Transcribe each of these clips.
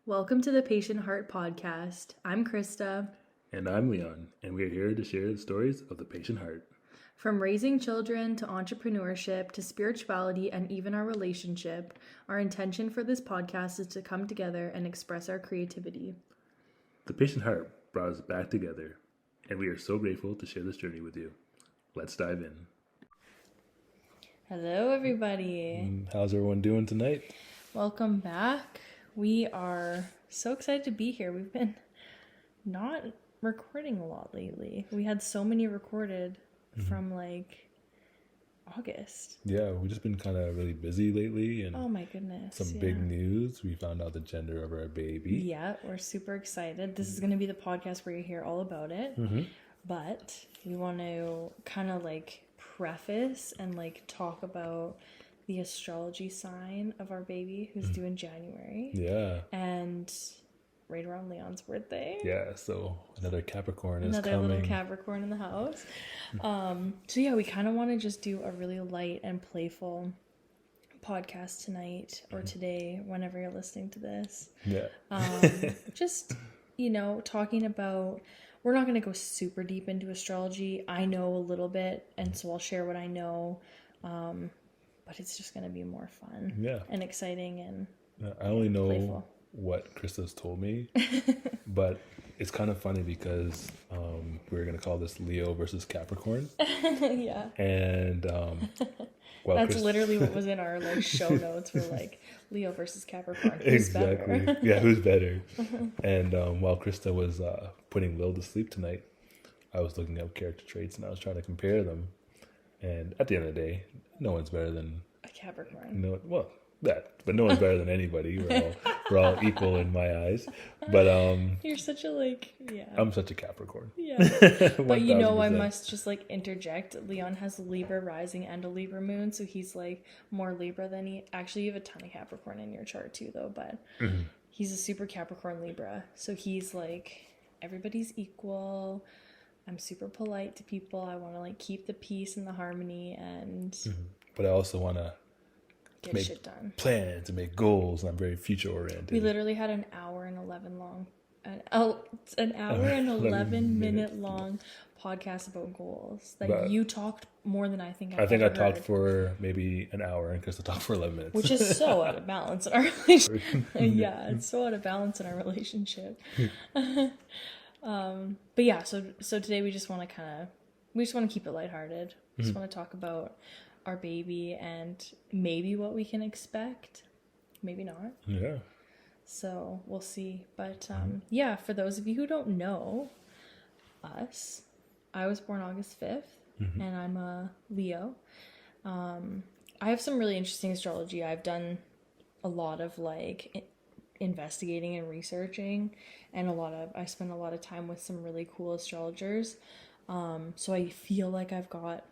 Welcome to the Patient Heart Podcast. I'm Krista. And I'm Leon, and we are here to share the stories of the patient heart. From raising children to entrepreneurship to spirituality and even our relationship, our intention for this podcast is to come together and express our creativity. The patient heart brought us back together, and we are so grateful to share this journey with you. Let's dive in. Hello, everybody. How's everyone doing tonight? Welcome back. We are so excited to be here. We've been not recording a lot lately. We had so many recorded from like August. Yeah, we've just been kind of really busy lately, and oh my goodness, some big news. We found out the gender of our baby. Yeah, we're super excited. This is going to be the podcast where you hear all about it. But we want to kind of like preface and like talk about the astrology sign of our baby who's due in January. Yeah. And right around Leon's birthday. Yeah, so another Capricorn is coming. Another little Capricorn in the house. So yeah, we kind of want to just do a really light and playful podcast tonight or today, whenever you're listening to this. Yeah. Just, talking about, we're not going to go super deep into astrology. I know a little bit, and so I'll share what I know. But it's just going to be more fun and exciting and I only know playful. What Krista's told me, but it's kind of funny because we're going to call this Leo versus Capricorn. Yeah. And that's literally what was in our like show notes for like Leo versus Capricorn. Who's exactly. Better? Yeah, who's better? And while Krista was putting Lil to sleep tonight, I was looking up character traits and I was trying to compare them. And at the end of the day, no one's better than a Capricorn. But no one's better than anybody. We're all equal in my eyes. But you're such a I'm such a Capricorn. Yeah. But I must just like interject. Leon has a Libra rising and a Libra moon, so he's like more Libra than he actually. You have a ton of Capricorn in your chart too, though. But he's a super Capricorn Libra, so he's like everybody's equal. I'm super polite to people. I want to like keep the peace and the harmony, and but I also want to get shit done. Plans and make goals. And I'm very future oriented. We literally had an hour and 11 minute long podcast about goals. But you talked more than I think. I think I talked for maybe an hour, and Krista talked for 11 minutes, which is so out of balance in our relationship. Yeah, it's so out of balance in our relationship. But yeah, so today we just want to keep it lighthearted. We just want to talk about our baby and maybe what we can expect, maybe not. Yeah. So we'll see. But for those of you who don't know us, I was born August 5th, and I'm a Leo. I have some really interesting astrology. I've done a lot of like investigating and researching, and I spend a lot of time with some really cool astrologers. So I feel like I've got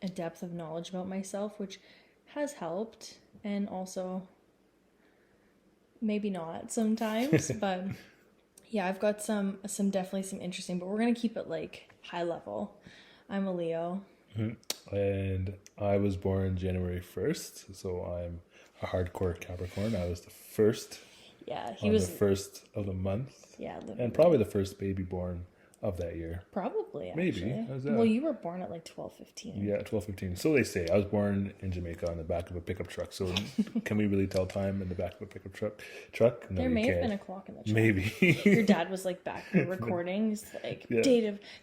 a depth of knowledge about myself, which has helped, and also maybe not sometimes. But yeah, I've got some definitely some interesting, but we're gonna keep it like high level. I'm a Leo. And I was born January 1st, so I'm a hardcore Capricorn. I was the first. Yeah, the first of the month. Yeah, and probably the first baby born of that year. Probably, maybe. Actually. Well, you were born at like 12-15. Yeah, 12-15. So they say. I was born in Jamaica on the back of a pickup truck. So can we really tell time in the back of a pickup truck? No, there may have been a clock in the truck. Maybe. Your dad was like back recording. He's like,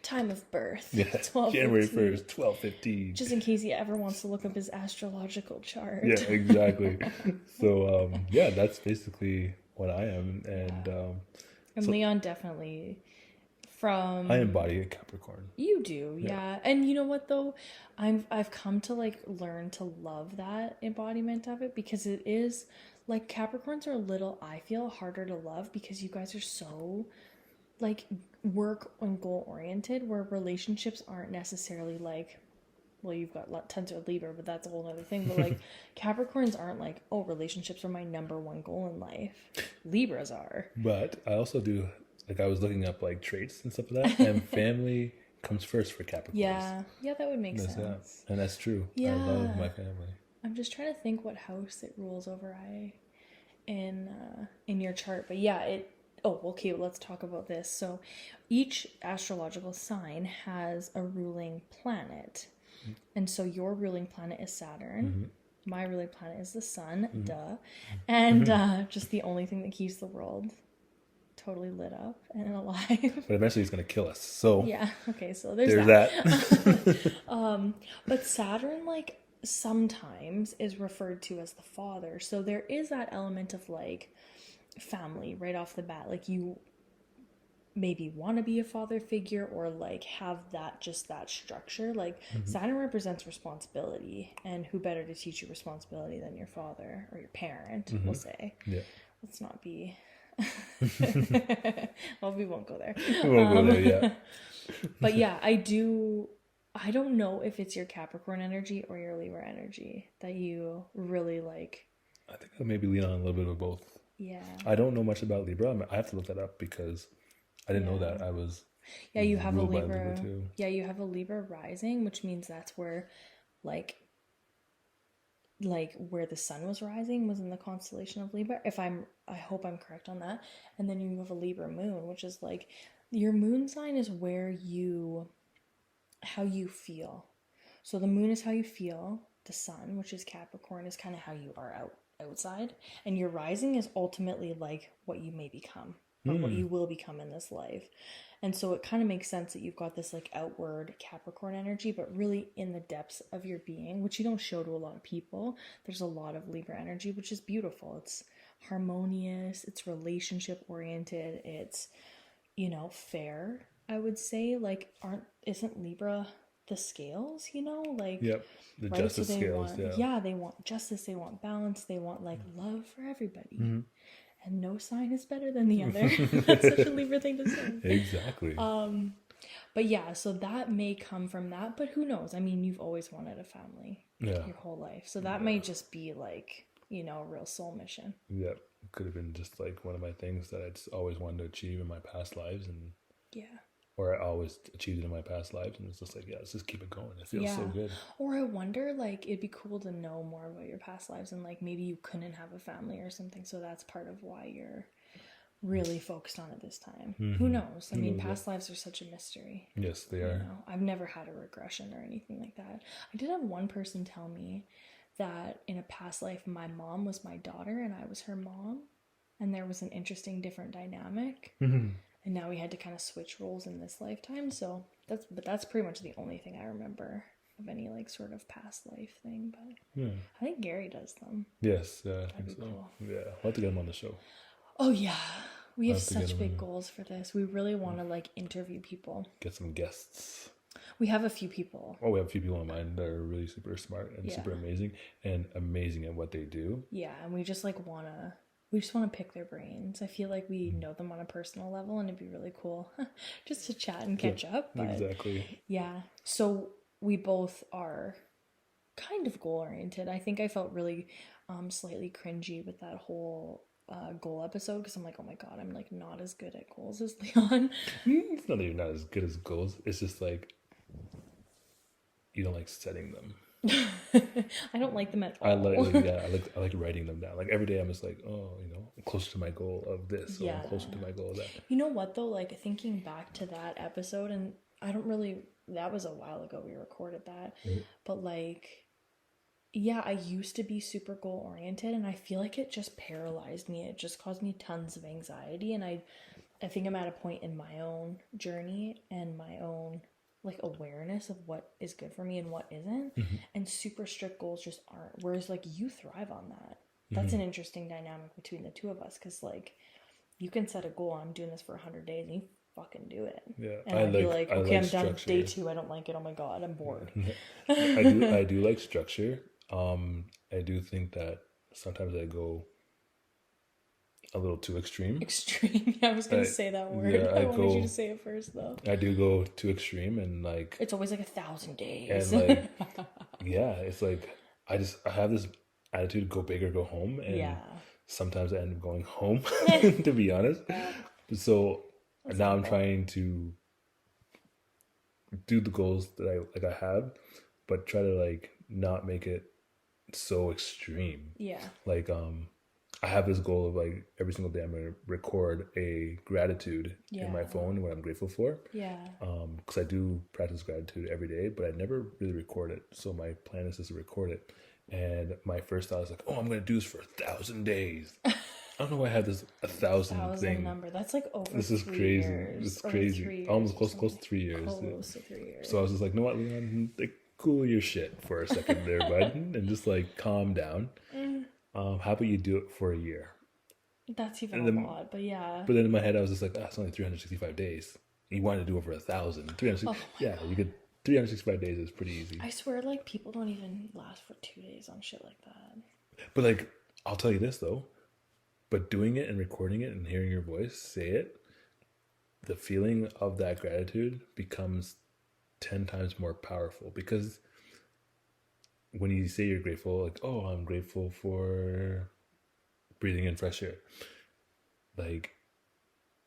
time of birth. Yeah, January 1st, 12:15. Just in case he ever wants to look up his astrological chart. Yeah, exactly. So, that's basically what I am. And Leon definitely... I embody a Capricorn. You do, yeah. And you know what though? I've come to like learn to love that embodiment of it, because it is like Capricorns are a little, I feel, harder to love because you guys are so like work and goal oriented, where relationships aren't necessarily like, well, you've got tons of Libra, but that's a whole other thing. But like Capricorns aren't like, oh, relationships are my number one goal in life. Libras are. But I also do. Like, I was looking up, like, traits and stuff like that, and family comes first for Capricorns. Yeah, that would make sense. Yeah. And that's true. Yeah. I love my family. I'm just trying to think what house it rules over. in your chart. But yeah, okay, let's talk about this. So each astrological sign has a ruling planet. And so your ruling planet is Saturn. My ruling planet is the sun, duh. And just the only thing that keeps the world totally lit up and alive. But eventually it's going to kill us. So yeah, okay, so there's that. But Saturn, like, sometimes is referred to as the father. So there is that element of, like, family right off the bat. Like, you maybe want to be a father figure or like have that structure. Like Saturn represents responsibility, and who better to teach you responsibility than your father or your parent, we'll say. Yeah. Let's not be well, we won't go there. We won't go there, yeah. But yeah, I don't know if it's your Capricorn energy or your Libra energy that you really like. I think I maybe lean on a little bit of both. Yeah. I don't know much about Libra. I have to look that up because I didn't know that. I was you have a ruled by Libra too. Yeah, you have a Libra rising, which means that's where like where the sun was rising was in the constellation of Libra. I hope I'm correct on that. And then you have a Libra moon, which is like your moon sign is how you feel. So the moon is how you feel. The sun, which is Capricorn, is kind of how you are outside, and your rising is ultimately like what you may become. Or what you will become in this life. And so it kind of makes sense that you've got this like outward Capricorn energy, but really in the depths of your being, which you don't show to a lot of people, there's a lot of Libra energy, which is beautiful. It's harmonious, it's relationship oriented, it's, fair, I would say. Like, isn't Libra the scales, like, yep, the right? justice So scales, they want justice, they want balance, they want like love for everybody. And no sign is better than the other. That's such a Libra thing to say. Exactly. But yeah, so that may come from that, but who knows? I mean, you've always wanted a family your whole life. So that may just be like, a real soul mission. Yeah. It could have been just like one of my things that I'd always wanted to achieve in my past lives, and or I always achieved it in my past lives, and it's just like, let's just keep it going. It feels so good. Or I wonder, like, it'd be cool to know more about your past lives, and like maybe you couldn't have a family or something, so that's part of why you're really focused on it this time. Who knows? I mean, past lives are such a mystery. Yes, they are. I've never had a regression or anything like that. I did have one person tell me that in a past life my mom was my daughter and I was her mom, and there was an interesting different dynamic. And now we had to kind of switch roles in this lifetime. So that's pretty much the only thing I remember of any like sort of past life thing. But I think Gary does them. Yes, I think so. Cool. Yeah, I'll have to get him on the show. Oh yeah, we have such big goals for this. We really want to like interview people. Get some guests. We have a few people. Oh, we have a few people in mind that are really super smart and super amazing at what they do. Yeah, and we just like we just want to pick their brains. I feel like we know them on a personal level, and it'd be really cool just to chat and catch up. But exactly. Yeah. So we both are kind of goal oriented. I think I felt really slightly cringy with that whole goal episode because I'm like, oh my god, I'm like not as good at goals as Leon. It's not that you're not as good as goals. It's just like you don't like setting them. I don't like them at all. I like writing them down. Like every day I'm just like, I'm closer to my goal of this, or I'm closer to my goal of that. You know what though, like thinking back to that episode, and that was a while ago we recorded that, but like, I used to be super goal oriented, and I feel like it just paralyzed me. It just caused me tons of anxiety, and I think I'm at a point in my own journey and my own like awareness of what is good for me and what isn't, and super strict goals just aren't, whereas like you thrive on that. That's an interesting dynamic between the two of us, because like you can set a goal, I'm doing this for 100 days, and you fucking do it. And I'd be like, okay, I'm done day 2, I don't like it, oh my god, I'm bored. I do like structure. I do think that sometimes I go a little too extreme. I was gonna say that word. I wanted you to say it first though. I do go too extreme, and like it's always like 1,000 days. And like it's like I have this attitude, go big or go home, and sometimes I end up going home to be honest. So now I'm trying to do the goals that I have, but try to like not make it so extreme. Like I have this goal of like every single day I'm going to record a gratitude in my phone, what I'm grateful for. Yeah. Because I do practice gratitude every day, but I never really record it. So my plan is just to record it. And my first thought is like, oh, I'm going to do this for 1,000 days. I don't know why I have this 1,000 thing. Number. That's like over. This is 3 crazy. years. It's crazy. Almost close to 3 years. Close to 3 years. So I was just like, you know what, Leon, like, cool your shit for a second there, bud, and just like calm down. How about you do it for a year? That's even a lot, but yeah. But then in my head, I was just like, it's only 365 days. You wanted to do over 1,000. 360. Yeah, you could. 365 days is pretty easy. I swear, like, people don't even last for 2 days on shit like that. But like, I'll tell you this though. But doing it and recording it and hearing your voice say it, the feeling of that gratitude becomes 10 times more powerful, because when you say you're grateful, like, oh, I'm grateful for breathing in fresh air, like,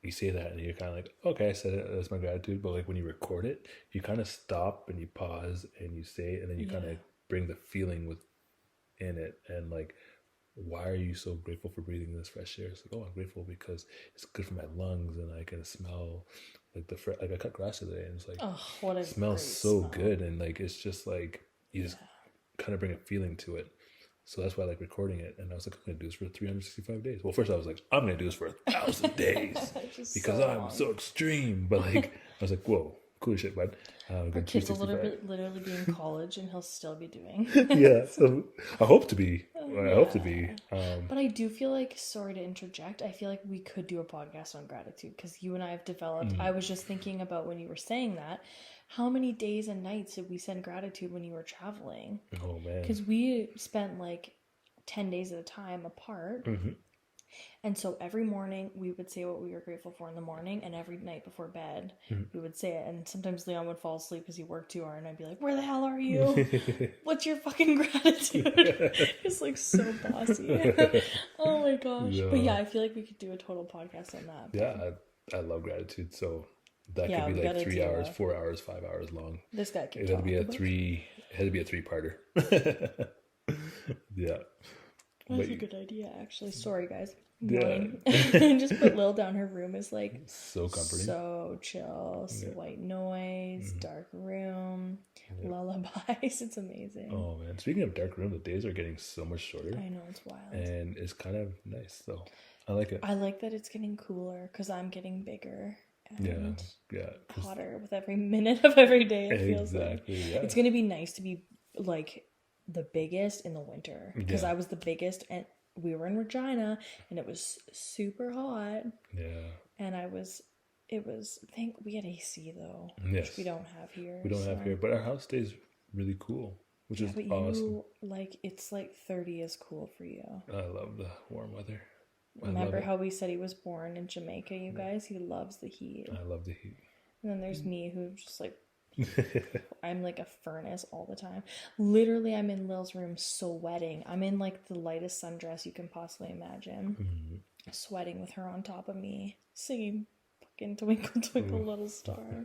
you say that and you're kind of like, okay, I said it, that's my gratitude. But like when you record it, you kind of stop and you pause and you say it, and then you kind of bring the feeling within it. And like, why are you so grateful for breathing this fresh air? It's like, oh, I'm grateful because it's good for my lungs and I can smell like like I cut grass today and it's like, oh, what a smells so good. And like, it's just like, you just kind of bring a feeling to it. So that's why I like recording it. And I was like, I'm going to do this for 365 days. Well, first I was like, I'm going to do this for 1,000 days because I'm so extreme. But like, I was like, whoa, cool shit, bud. Our kid's will literally be in college and he'll still be doing yeah, so I hope to be. I hope to be. But I do feel like, sorry to interject, I feel like we could do a podcast on gratitude because you and I have developed, I was just thinking about when you were saying that, how many days and nights did we send gratitude when you were traveling? Oh, man. Because we spent like 10 days at a time apart. Mm-hmm. And so every morning we would say what we were grateful for in the morning, and every night before bed we would say it. And sometimes Leon would fall asleep because he worked too hard, and I'd be like, where the hell are you? What's your fucking gratitude? It's like so bossy. Oh my gosh. Yeah. But yeah, I feel like we could do a total podcast on that. Yeah, I love gratitude. So that could be like 3 hours, 4 hours, 5 hours long. This guy can It had to be a 3-parter. Yeah. That's a good idea, actually. Sorry, guys. Yeah. Just put Lil down. Her room is like so comforting, so chill. White noise, dark room, lullabies. It's amazing. Oh man! Speaking of dark room, the days are getting so much shorter. I know, it's wild, and it's kind of nice. So I like it. I like that it's getting cooler because I'm getting bigger. And hotter with every minute of every day. It feels like it's gonna be nice to be like the biggest in the winter because I was the biggest and we were in Regina and it was super hot. Yeah. And it was I think we had AC though. Yes. Which we don't have here. We don't have here, but our house stays really cool, which is awesome. Like it's like 30 is cool for you. I love the warm weather. Remember how we said he was born in Jamaica, you guys? He loves the heat. I love the heat. And then there's me who just like I'm like a furnace all the time. Literally, I'm in Lil's room sweating. I'm in like the lightest sundress you can possibly imagine. Sweating with her on top of me, singing fucking Twinkle Twinkle Little Star.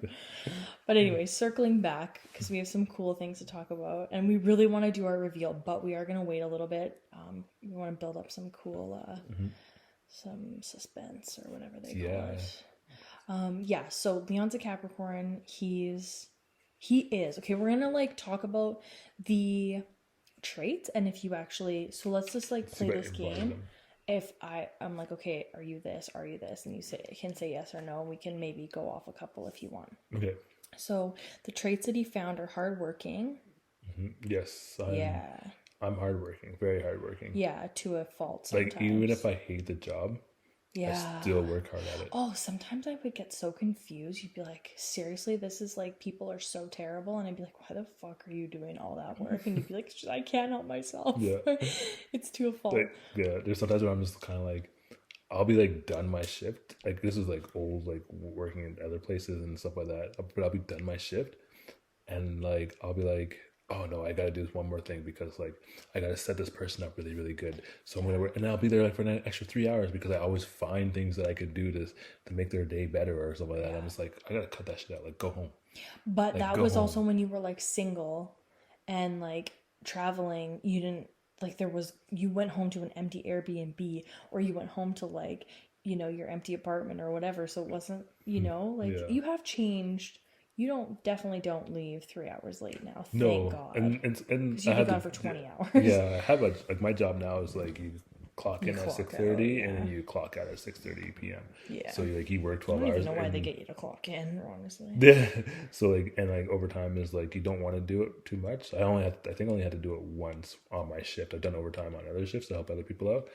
But anyway, circling back, because we have some cool things to talk about. And we really want to do our reveal, but we are going to wait a little bit. We want to build up some cool, some suspense or whatever they call it. So Leon's a Capricorn. He is okay. We're gonna like talk about the traits and if you actually. So let's just like play this game. If I'm like, okay, are you this? Are you this? And you can say yes or no. We can maybe go off a couple if you want. Okay. So the traits that he found are hardworking. Mm-hmm. Yes. I'm hardworking. Very hardworking. Yeah, to a fault. Sometimes. Like even if I hate the job. I still work hard at it. Oh, sometimes I would get so confused. You'd be like, seriously, this is like, people are so terrible. And I'd be like, why the fuck are you doing all that work? And you'd be like, I can't help myself. Yeah. It's to a fault. Like, yeah, there's sometimes where I'm just kind of like, I'll be like done my shift. Like this is like old, like working in other places and stuff like that. But I'll be done my shift. And like, I'll be like, oh no, I gotta do this one more thing because like I gotta set this person up really, really good. So I'm gonna work, and I'll be there like for an extra 3 hours because I always find things that I could do to make their day better or something like that. I'm just like, I gotta cut that shit out. Like go home. But like, that was home. Also when you were like single and like traveling. You didn't like you went home to an empty Airbnb, or you went home to like, you know, your empty apartment or whatever. So it wasn't, you know, like you have changed. You definitely don't leave 3 hours late now. Thank God. And because you'd be gone for 20 hours. Yeah, I have like my job now is like you clock in at 6:30 and then you clock out at 6:30 p.m. Yeah. So you work 12 hours. I don't even know why they get you to clock in, honestly. Yeah. So like overtime is like you don't want to do it too much. I think I only had to do it once on my shift. I've done overtime on other shifts to help other people out.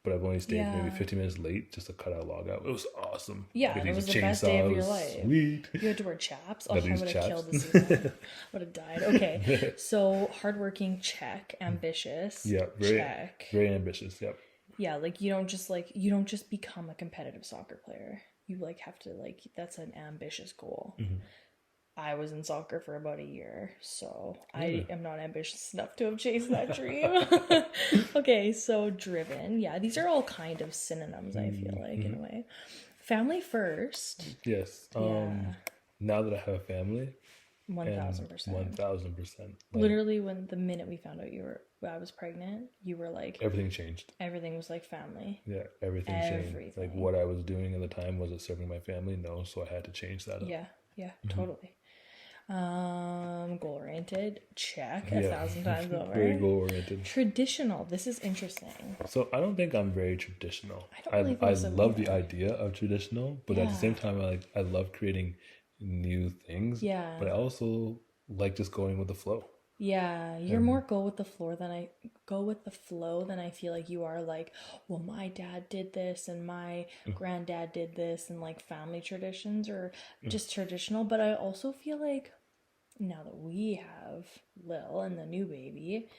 But I've only stayed maybe 15 minutes late just to cut out log out. It was awesome. Yeah, it was the best day of your life. Sweet. You had to wear chaps. Oh, I would have killed this. Would have died. Okay, so hardworking, check. Ambitious, check. Very ambitious. Yep. Yeah, like you don't just become a competitive soccer player. You like have to that's an ambitious goal. Mm-hmm. I was in soccer for about a year, so I am not ambitious enough to have chased that dream. Okay, so driven. Yeah, these are all kind of synonyms, I feel like, in a way. Family first. Yes. Now that I have a family. 1,000%. 1,000%. Literally, the minute we found out I was pregnant, you were like... Everything changed. Everything was like family. Yeah, everything changed. Like what I was doing at the time, was it serving my family? No, so I had to change that up. Yeah, totally. Goal oriented, check 1,000 times over. Very goal oriented. Traditional. This is interesting. So I don't think I'm very traditional. I love the idea of traditional, but at the same time, I love creating new things. Yeah. But I also like just going with the flow. Yeah, you're more go with the flow than I feel like you are like, well, my dad did this and my granddad did this, and like family traditions or just traditional. But I also feel like now that we have Lil and the new baby,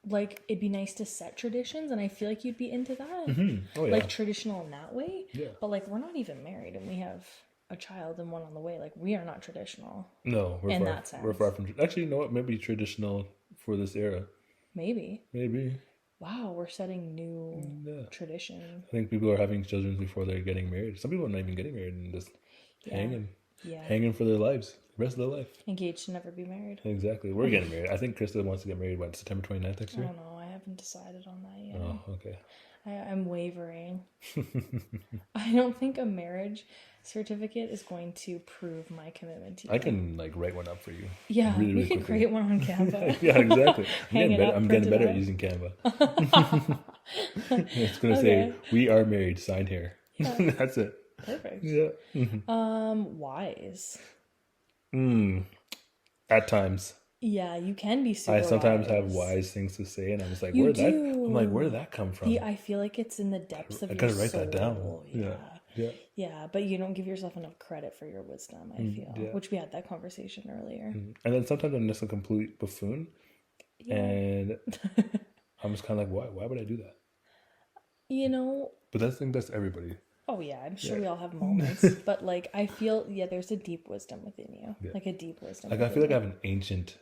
like it'd be nice to set traditions, and I feel like you'd be into that. Mm-hmm. Oh, yeah. Like traditional in that way. Yeah. But like we're not even married and we have a child and one on the way. Like we are not traditional. No, we're far from. Actually, you know what? Maybe traditional for this era. Maybe. Wow, we're setting new tradition. I think people are having children before they're getting married. Some people are not even getting married and just hanging for their lives, the rest of their life. Engaged to never be married. Exactly. We're getting married. I think Krista wants to get married September 29th next year. I don't know. I haven't decided on that yet. Oh, okay. I'm wavering. I don't think a marriage certificate is going to prove my commitment to you. I can write one up for you. Yeah, really, we can create one on Canva. Yeah, exactly. I'm getting better at using Canva. It's gonna say we are married, signed here. Yeah. That's it. Perfect. Yeah. Wise. At times. Yeah, you can be super I sometimes wise. have wise things to say, and I'm just like, where did that come from? I feel like it's in the depths of your soul. I gotta write that down. Yeah, but you don't give yourself enough credit for your wisdom, I feel. Yeah. Which we had that conversation earlier. And then sometimes I'm just a complete buffoon. Yeah. And I'm just kind of like, why would I do that? You know. But I think that's everybody. Oh, yeah, I'm sure we all have moments. But, like, I feel, there's a deep wisdom within you. Yeah. Like, a deep wisdom. Like, I feel like I have an ancient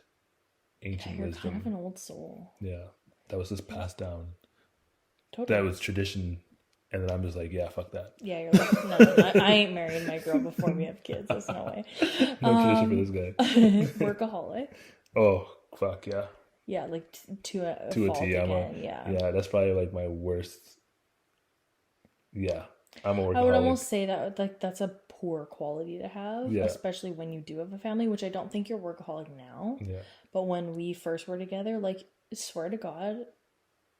you're wisdom. Kind of an old soul. Yeah. That was just passed down. Totally. That was tradition. And then I'm just like, yeah, fuck that. Yeah, you're like, no, I ain't marrying my girl before we have kids. There's no way. No tradition for this guy. Workaholic. Oh, fuck, yeah. Yeah, like to a T. Again. Yeah, that's probably like my worst. Yeah, I'm a workaholic. I would almost say that that's a poor quality to have, especially when you do have a family, which I don't think you're workaholic now. Yeah. But when we first were together, like, swear to God,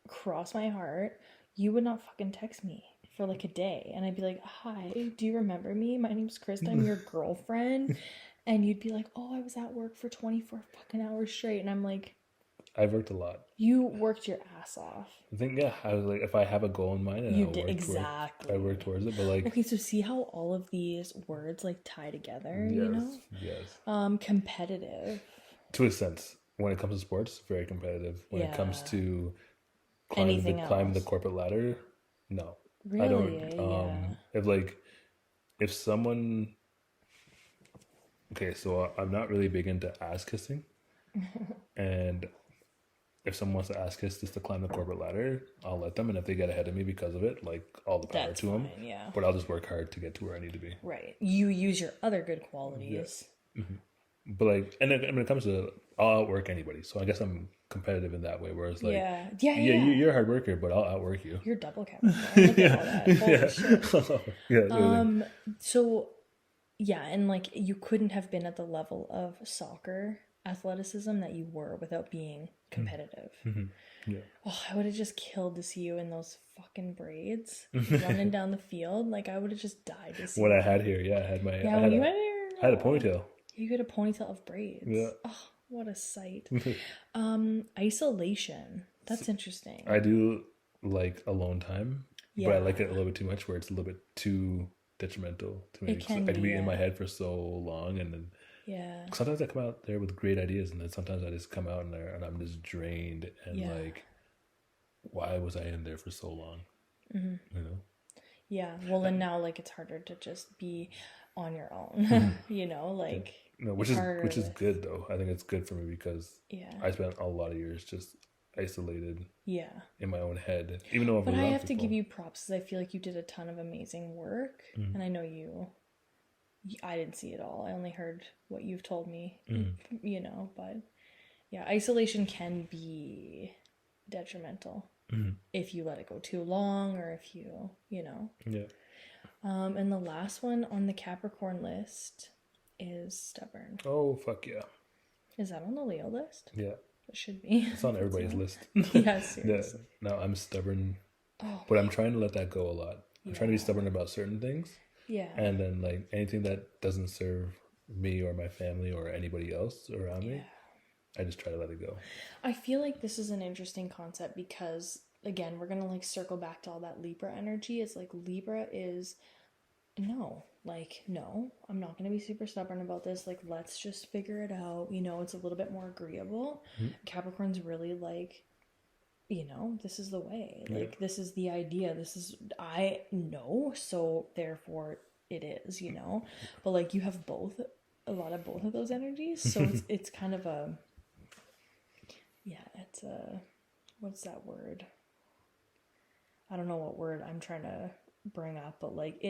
cross my heart, you would not fucking text me for like a day. And I'd be like, hi, do you remember me? My name's Krista. I'm your girlfriend. And you'd be like, oh, I was at work for 24 fucking hours straight. And I'm like, I've worked a lot. You worked your ass off. I think, I was like, if I have a goal in mind, and you did exactly. I work towards it. But like, okay, so see how all of these words like tie together. Yes, you know, yes. Competitive. To a sense, when it comes to sports, very competitive. When it comes to climbing the corporate ladder, no, really? I don't. If someone, okay, so I'm not really big into ass kissing, and if someone wants to ask kiss just to climb the corporate ladder, I'll let them. And if they get ahead of me because of it, like, all the power to them. Yeah. But I'll just work hard to get to where I need to be. Right. You use your other good qualities. Yes. Mm-hmm. But like, and when it comes to, I'll outwork anybody. So I guess I'm competitive in that way, whereas like you're a hard worker, but I'll outwork you. You're double Capricorn. Look at all that. Holy shit. Yeah. So yeah, and like you couldn't have been at the level of soccer athleticism that you were without being competitive. Yeah. Oh, I would have just killed to see you in those fucking braids running down the field. Like I would have just died to see what that. I had here. Yeah, I had my. Yeah, I had a ponytail. You had a ponytail of braids. Yeah. Oh, what a sight. Isolation. That's interesting. I do like alone time, but I like it a little bit too much, where it's a little bit too detrimental to me. It can I can be in my head for so long, and then sometimes I come out there with great ideas, and then sometimes I just come out in there and I'm just drained and like, why was I in there for so long? You know? Yeah. Well, and now like it's harder to just be on your own. You know, like no, which is good though. I think it's good for me because I spent a lot of years just isolated in my own head, even though but I have to give you props because I feel like you did a ton of amazing work, and I know I didn't see it all. I only heard what you've told me, you know, but yeah, isolation can be detrimental if you let it go too long, or if you know. And the last one on the Capricorn list is stubborn. Oh, fuck yeah. Is that on the Leo list? Yeah. It should be. It's on everybody's list. Yeah, seriously. No, I'm stubborn. But I'm trying to let that go a lot. I'm trying to be stubborn about certain things. Yeah. And then like anything that doesn't serve me or my family or anybody else around me, I just try to let it go. I feel like this is an interesting concept because, again, we're going to like circle back to all that Libra energy. It's like Libra is no, I'm not going to be super stubborn about this. Like, let's just figure it out. You know, it's a little bit more agreeable. Capricorn's really like, you know, this is the way. Like, this is the idea. This is, I know, so therefore it is, you know. But like, you have a lot of both of those energies. So it's kind of a, it's a, what's that word? I don't know what word I'm trying to bring up, but like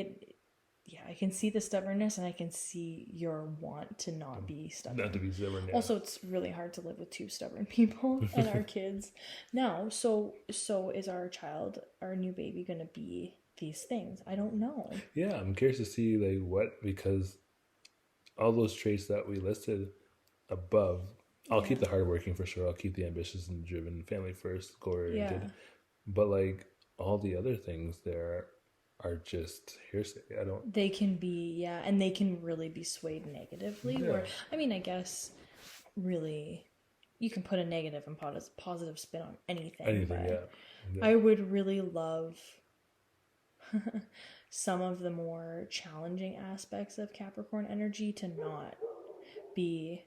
I can see the stubbornness and I can see your want to not be stubborn. Not to be stubborn, yeah. Also, it's really hard to live with two stubborn people and our kids. Now, so is our new baby going to be these things? I don't know. Yeah, I'm curious to see like what, because all those traits that we listed above, I'll keep the hardworking for sure. I'll keep the ambitious and driven, family first, goal-oriented. Yeah. But like all the other things there are just hearsay. They can be, and they can really be swayed negatively. Yeah. Where, I mean, I guess really you can put a negative and positive spin on anything. Yeah. I would really love some of the more challenging aspects of Capricorn energy to not be.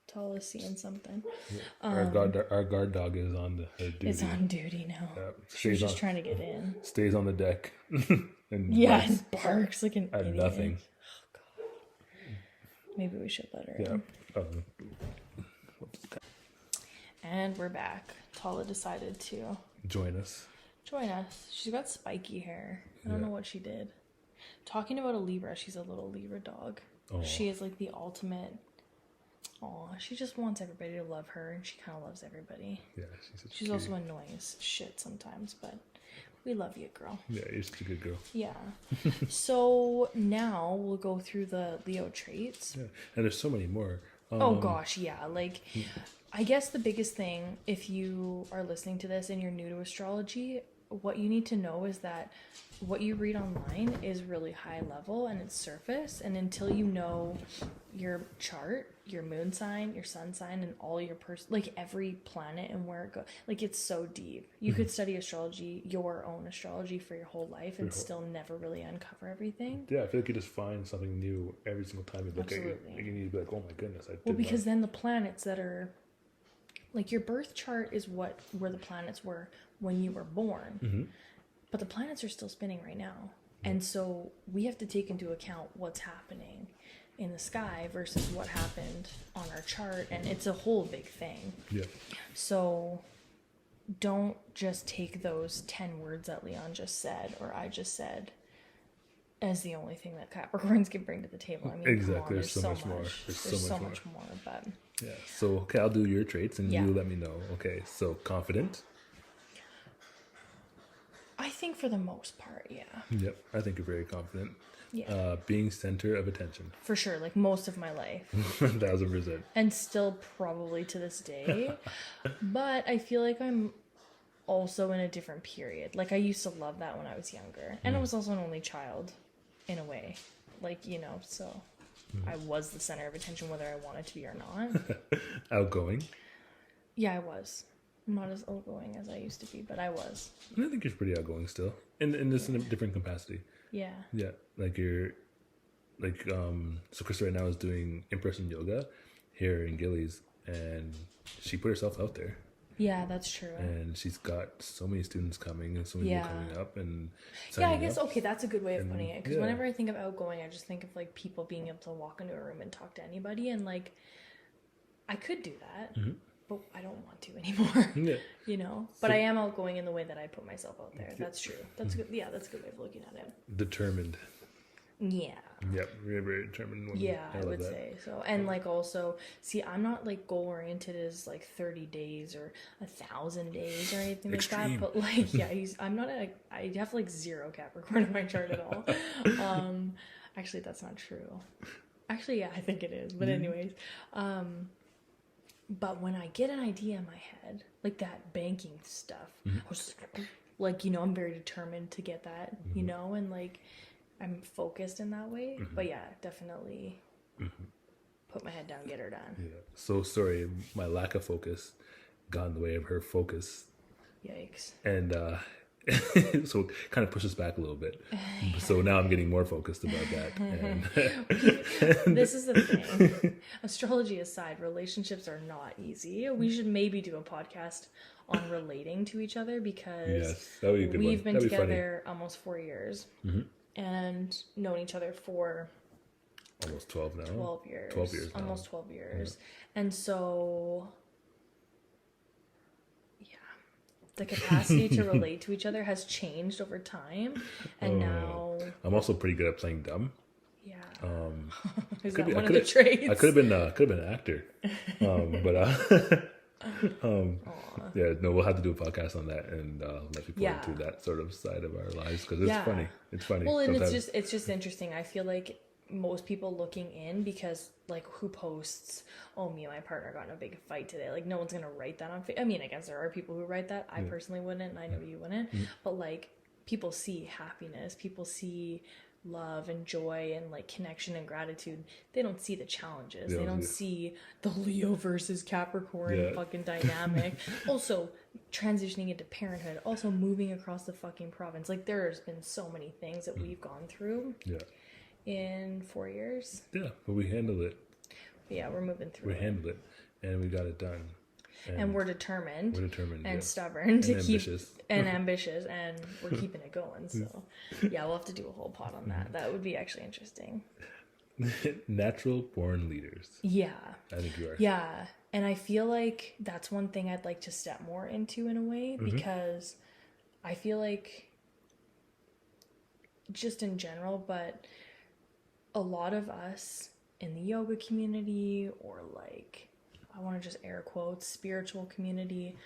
Tall is seeing something. Yeah. Our guard dog is on her duty. Is on duty now. She's just trying to get in. Stays on the deck. and barks like an idiot. Nothing. Oh, God. Maybe we should let her in. And we're back. Tala decided to join us. She's got spiky hair. I don't know what she did. Talking about a Libra, she's a little Libra dog. Oh. She is like the ultimate. Aw, she just wants everybody to love her, and she kind of loves everybody. Yeah, she's also annoying as shit sometimes, but we love you, girl. Yeah, you're such a good girl. Yeah. So now we'll go through the Leo traits. Yeah, and there's so many more. Oh gosh, yeah. Like, I guess the biggest thing, if you are listening to this and you're new to astrology, what you need to know is that what you read online is really high level and it's surface, and until you know your chart, your moon sign, your sun sign, and all your like every planet and where it goes, like it's so deep. You could study astrology, your own astrology, for your whole life and still never really uncover everything. Yeah, I feel like you just find something new every single time you look at it. Like you need to be like, oh my goodness, because then the planets that are like your birth chart is where the planets were when you were born, but the planets are still spinning right now, and so we have to take into account what's happening in the sky versus what happened on our chart, and it's a whole big thing. Yeah. So don't just take those 10 words that Leon just said or I just said as the only thing that Capricorns can bring to the table. I mean, exactly. There's so much more. There's so much more. But yeah. So okay, I'll do your traits, and Yeah. you let me know. Okay. So confident. I think for the most part, yeah. Yep. I think you're very confident. Yeah. Being center of attention. For sure, like most of my life. 1000%. And still probably to this day. But I feel like I'm also in a different period. Like I used to love that when I was younger. And I was also an only child in a way. Like, you know, so I was the center of attention whether I wanted to be or not. Outgoing. Yeah, I was. I'm not as outgoing as I used to be, but I was. I think you're pretty outgoing still. In this in a different capacity. Yeah. Yeah. Like you're like so Krista right now is doing in-person yoga here in Gillies, and she put herself out there. Yeah, that's true. And she's got so many students coming and so many people coming up and yeah, I guess okay, that's a good way of putting it, because yeah. whenever I think of outgoing, I just think of like people being able to walk into a room and talk to anybody, and like I could do that, but I don't want to anymore. Yeah. You know, but I am outgoing in the way that I put myself out there. That's true. That's good. Yeah, that's a good way of looking at it. Determined. Yeah. Yep, very, very determined woman. Yeah, I would say so. And like also, see, I'm not like goal oriented as like 30 days or 1,000 days or anything Extreme. like that. But like, yeah, I'm not I have like 0 Capricorn in my chart at all. Actually, that's not true. Actually, yeah, I think it is. But anyways, but when I get an idea in my head, like that banking stuff, like, you know, I'm very determined to get that, you know, and like I'm focused in that way. But yeah, definitely put my head down, get her done. Yeah. So sorry, my lack of focus got in the way of her focus. Yikes. And so it kind of pushes back a little bit. So now I'm getting more focused about that. And this is the thing. Astrology aside, relationships are not easy. We should maybe do a podcast on relating to each other, because that would be a good we've one. been together almost 4 years and known each other for almost 12 now. 12 years. 12 years now. Almost 12 years. Yeah. And so the capacity to relate to each other has changed over time, and now I'm also pretty good at playing dumb. Yeah. Is that one of the traits? I could have been an actor, but yeah, no, we'll have to do a podcast on that and let people into that sort of side of our lives, because it's funny. It's funny. Well, and it's just interesting. I feel like most people looking in, because like who posts, oh, me and my partner got in a big fight today, like no one's gonna write that on I mean, I guess there are people who write that. I personally wouldn't, and I know you wouldn't, but like people see happiness, people see love and joy and like connection and gratitude. They don't see the challenges. They don't see the Leo versus Capricorn fucking dynamic. Also transitioning into parenthood, also moving across the fucking province. Like there's been so many things that we've gone through in 4 years. Yeah, but we handled it. Yeah, we're moving through it. We handled it, and we got it done. And we're determined. We're determined. And stubborn to keep... ambitious. And ambitious, and we're keeping it going. So, yeah, we'll have to do a whole pod on that. That would be actually interesting. Natural born leaders. Yeah. I think you are. Yeah. And I feel like that's one thing I'd like to step more into in a way, because I feel like just in general, but a lot of us in the yoga community, or like, I want to just air quotes, spiritual community,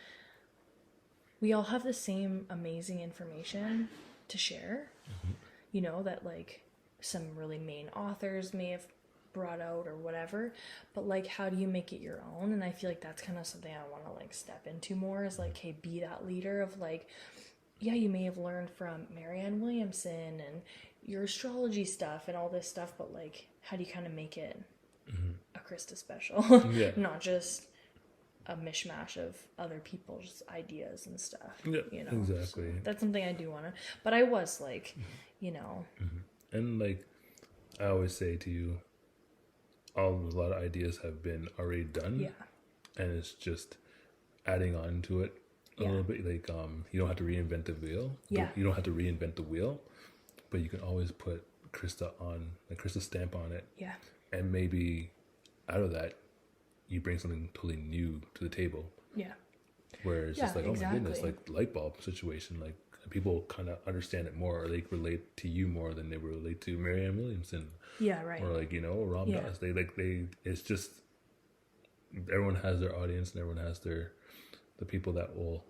we all have the same amazing information to share. You know, that like some really main authors may have brought out or whatever, but like, how do you make it your own? And I feel like that's kind of something I want to like step into more, is like, hey, be that leader of like, yeah, you may have learned from Marianne Williamson and your astrology stuff and all this stuff, but like, how do you kind of make it a Krista special? Not just a mishmash of other people's ideas and stuff. Yeah, you know? Exactly. So that's something I do want to, but I was like, you know. And like, I always say to you, a lot of ideas have been already done. Yeah. And it's just adding on to it a little bit. Like, you don't have to reinvent the wheel. Yeah. You don't have to reinvent the wheel, but you can always put Krista stamp on it. Yeah. And maybe out of that, you bring something totally new to the table. Yeah. Where it's just like, oh my goodness, like light bulb situation. Like, people kind of understand it more, or they relate to you more than they relate to Marianne Williamson. Yeah, right. Or like, Rob Doss. It's just, everyone has their audience and everyone has the people that will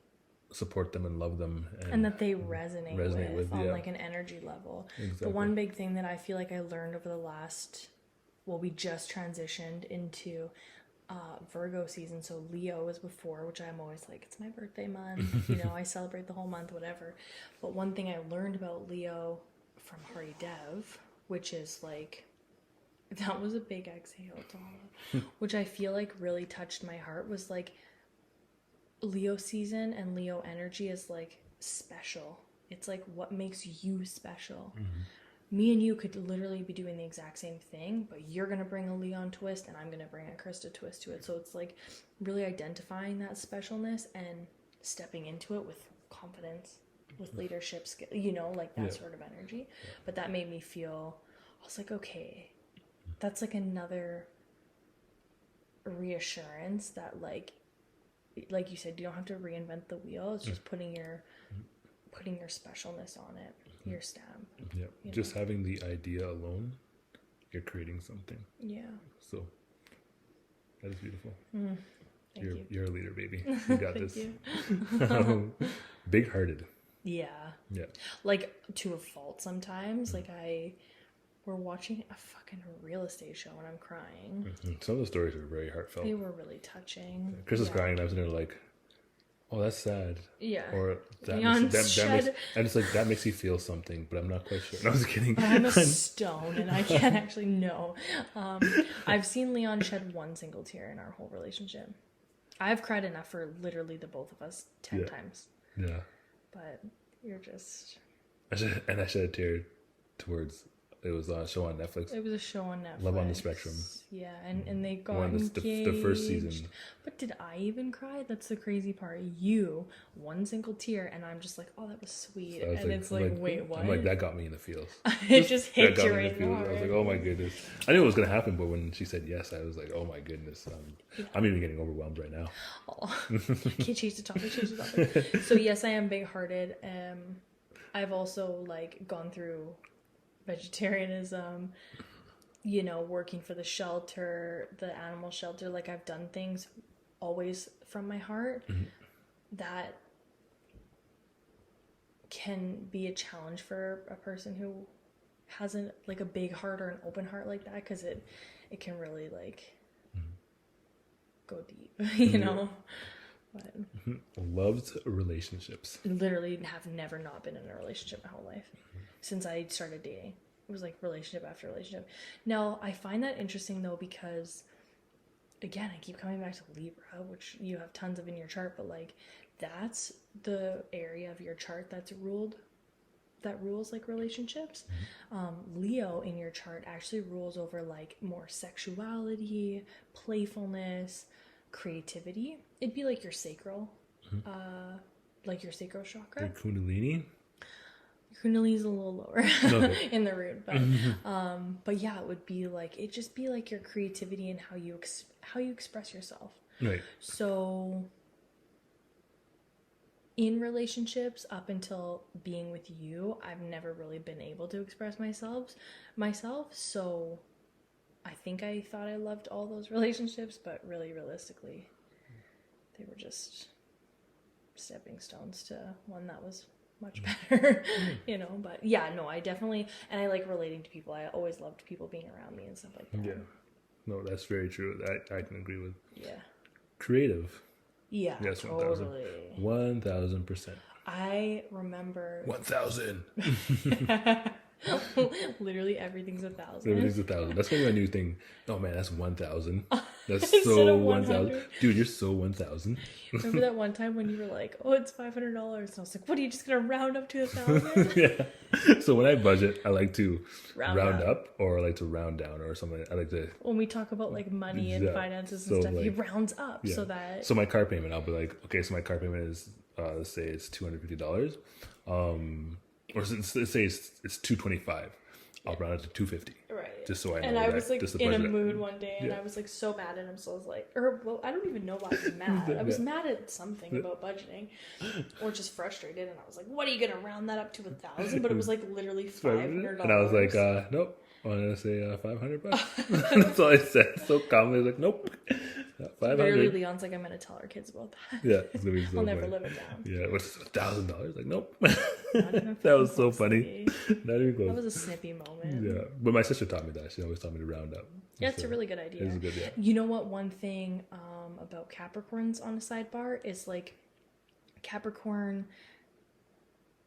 support them and love them. And that they resonate with on like an energy level. Exactly. The one big thing that I feel like I learned over the last, we just transitioned into Virgo season. So Leo was before, which I'm always like, it's my birthday month. I celebrate the whole month, whatever. But one thing I learned about Leo from Hari Dev, which is like, that was a big exhale, Donna, which I feel like really touched my heart, was like, Leo season and Leo energy is like special. It's like what makes you special. Me and you could literally be doing the exact same thing, but you're going to bring a Leon twist and I'm going to bring a Krista twist to it. So it's like really identifying that specialness and stepping into it with confidence, with leadership skill, like that sort of energy. But that made me feel, I was like, okay, that's like another reassurance that like you said, you don't have to reinvent the wheel. It's just putting your specialness on it, your stamp. Yeah, just having the idea alone, you're creating something. Yeah. So that is beautiful. Thank you. You're a leader, baby. You got Thank this. You. Big-hearted. Yeah. Yeah. Like to a fault sometimes. Like we're watching a fucking real estate show and I'm crying. Some of the stories were very heartfelt. They were really touching. Chris was crying and I was in there like, oh, that's sad. Yeah. Or that makes, and it's like, that makes you feel something, but I'm not quite sure. No, I was kidding. I'm a stone and I can't actually know. I've seen Leon shed one single tear in our whole relationship. I've cried enough for literally the both of us 10 times. Yeah. But you're just... I shed a tear towards... It was a show on Netflix. It was a show on Netflix. Love on the Spectrum. Yeah, and they got engaged. The first season. But did I even cry? That's the crazy part. You, one single tear, and I'm just like, oh, that was sweet. So and it's like, wait, what? I'm like, that got me in the feels. It just hit you right in the heart. I was like, oh my goodness. I knew it was going to happen, but when she said yes, I was like, oh my goodness. I'm even getting overwhelmed right now. Oh, can't change the topic. So yes, I am big-hearted. I've also like gone through vegetarianism, working for the shelter, the animal shelter. Like I've done things always from my heart that can be a challenge for a person who hasn't like a big heart or an open heart like that, because it can really like go deep, But loved relationships. Literally have never not been in a relationship my whole life. Since I started dating. It was like relationship after relationship. Now, I find that interesting though, because again, I keep coming back to Libra, which you have tons of in your chart, but like that's the area of your chart that rules like relationships. Leo in your chart actually rules over like more sexuality, playfulness, creativity. It'd be like your sacral, like your sacral chakra. Your Kundalini. Kundalini's a little lower in the root, but yeah, it'd just be like your creativity and how you express yourself. Right. So in relationships, up until being with you, I've never really been able to express myself. So I think I thought I loved all those relationships, but really realistically, they were just stepping stones to one that was much better, but yeah, no, I definitely, and I like relating to people. I always loved people being around me and stuff like that. Yeah. No, that's very true. I can agree with. Yeah. Creative. Yeah, yes, totally. 1,000%. I remember 1,000. Literally everything's 1,000. Everything's 1,000. That's gonna be my new thing. Oh man, that's 1,000. That's so 1,000. Dude, you're so 1,000. Remember that one time when you were like, "Oh, it's $500," and I was like, "What? Are you just gonna round up to 1,000?" Yeah. So when I budget, I like to round up, or I like to round down, or something. I like to. When we talk about like money and finances and stuff, like, he rounds up so that. So my car payment, I'll be like, okay, so my car payment is, let's say it's $250. Or let's say it's $225. I'll round it to $250. Right. Just so I know. And I was like in a budget. mood one day, and I was like so mad at him. So I was like, well, I don't even know why I was mad. I was mad at something about budgeting, or just frustrated. And I was like, "What are you gonna round that up to 1,000?" But it was like literally $500. And I was like, nope. I wanted to say $500. That's all I said. So calmly, like, nope. 500. Literally, Leon's like, I'm gonna tell our kids about that. Yeah, it's gonna be so I'll never funny. live it down. Yeah, what's $1,000? Like, nope. That was so funny. Not even close. That was a snippy moment. Yeah, but my sister taught me that. She always taught me to round up. Yeah, it's a really good idea. It's good, yeah. You know what? One thing about Capricorns on a sidebar is like Capricorn,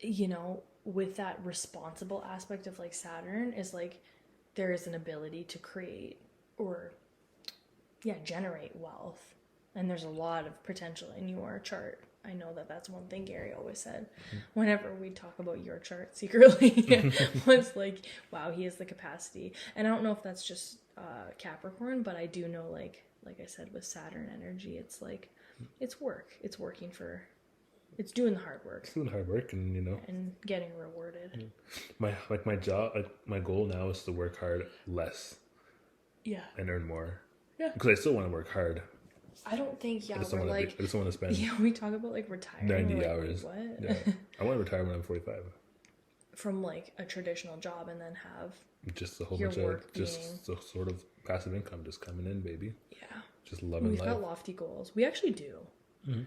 you know, with that responsible aspect of like Saturn is like there is an ability to create or generate wealth, and there's a lot of potential in your chart. I know that that's one thing Gary always said whenever we talk about your chart secretly was like, wow, he has the capacity. And I don't know if that's just Capricorn, but I do know like I said with Saturn energy, it's like it's working for, it's doing the hard work. It's doing hard work, and you know, and getting rewarded. My job, my goal now is to work hard less. Yeah. And earn more. Yeah. Because I still want to work hard. I don't think, I just don't want to spend we talk about like retiring. 90 like, hours. What? Yeah. I want to retire when I'm 45. From like a traditional job and then have just a whole your bunch work of just sort of passive income just coming in, baby. Yeah. Just loving life. We've got lofty goals. We actually do. Mm-hmm.